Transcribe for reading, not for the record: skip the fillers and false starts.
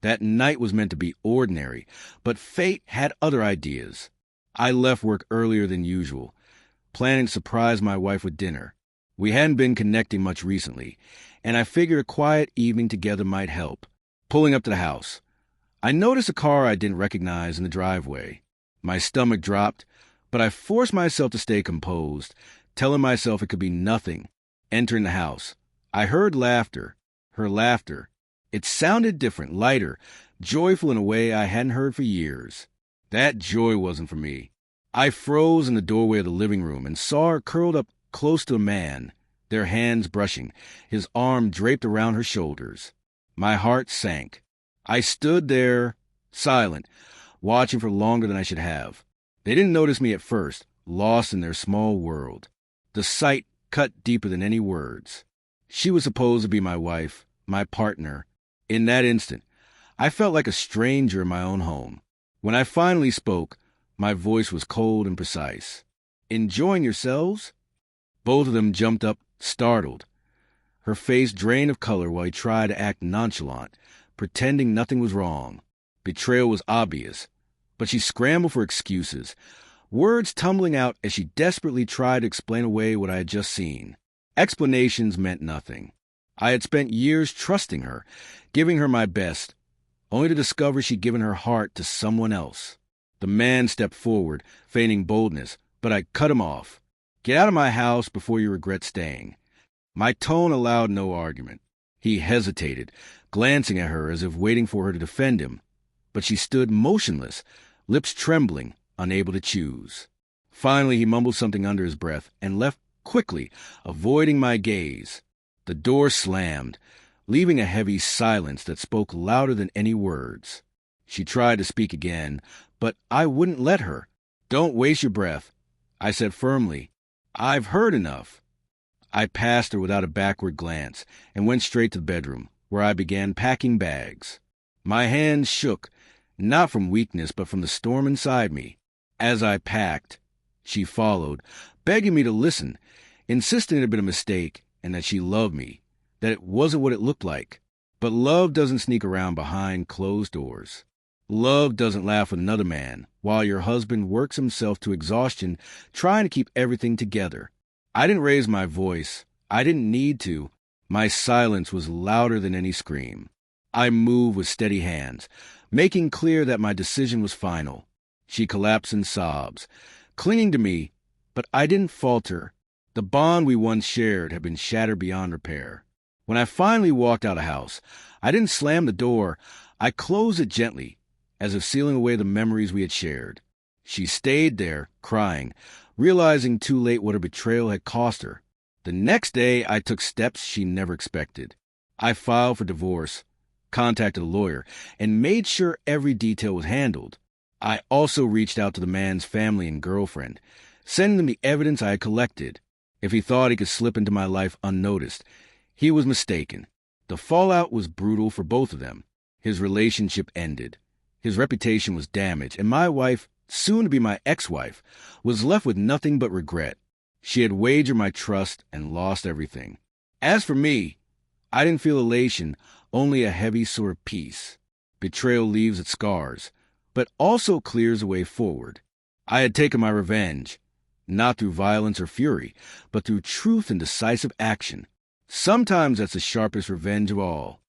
That night was meant to be ordinary, but fate had other ideas. I left work earlier than usual, planning to surprise my wife with dinner. We hadn't been connecting much recently, and I figured a quiet evening together might help. Pulling up to the house, I noticed a car I didn't recognize in the driveway. My stomach dropped, but I forced myself to stay composed, telling myself it could be nothing. Entering the house, I heard laughter. Her laughter. It sounded different, lighter, joyful in a way I hadn't heard for years. That joy wasn't for me. I froze in the doorway of the living room and saw her curled up close to a man, their hands brushing, his arm draped around her shoulders. My heart sank. I stood there, silent, watching for longer than I should have. They didn't notice me at first, lost in their small world. The sight cut deeper than any words. She was supposed to be my wife, my partner. In that instant, I felt like a stranger in my own home. When I finally spoke, my voice was cold and precise. "Enjoying yourselves?" Both of them jumped up, startled. Her face drained of color while he tried to act nonchalant, pretending nothing was wrong. Betrayal was obvious, but she scrambled for excuses, words tumbling out as she desperately tried to explain away what I had just seen. Explanations meant nothing. I had spent years trusting her, giving her my best, only to discover she'd given her heart to someone else. The man stepped forward, feigning boldness, but I cut him off. "Get out of my house before you regret staying." My tone allowed no argument. He hesitated, glancing at her as if waiting for her to defend him, but she stood motionless, lips trembling, unable to choose. Finally, he mumbled something under his breath and left quickly, avoiding my gaze. The door slammed, leaving a heavy silence that spoke louder than any words. She tried to speak again, but I wouldn't let her. "Don't waste your breath," I said firmly. "I've heard enough." I passed her without a backward glance and went straight to the bedroom, where I began packing bags. My hands shook, not from weakness but from the storm inside me. As I packed, she followed, begging me to listen, insisting it had been a mistake and that she loved me, that it wasn't what it looked like. But love doesn't sneak around behind closed doors. Love doesn't laugh with another man while your husband works himself to exhaustion trying to keep everything together. I didn't raise my voice. I didn't need to. My silence was louder than any scream. I moved with steady hands, making clear that my decision was final. She collapsed in sobs, clinging to me, but I didn't falter. The bond we once shared had been shattered beyond repair. When I finally walked out of the house, I didn't slam the door. I closed it gently, as if sealing away the memories we had shared. She stayed there, crying, realizing too late what her betrayal had cost her. The next day, I took steps she never expected. I filed for divorce, contacted a lawyer, and made sure every detail was handled. I also reached out to the man's family and girlfriend, sending them the evidence I had collected. If he thought he could slip into my life unnoticed, he was mistaken. The fallout was brutal for both of them. His relationship ended. His reputation was damaged, and my wife, soon to be my ex-wife, was left with nothing but regret. She had wagered my trust and lost everything. As for me, I didn't feel elation, only a heavy sort of peace. Betrayal leaves its scars, but also clears a way forward. I had taken my revenge, not through violence or fury, but through truth and decisive action. Sometimes that's the sharpest revenge of all.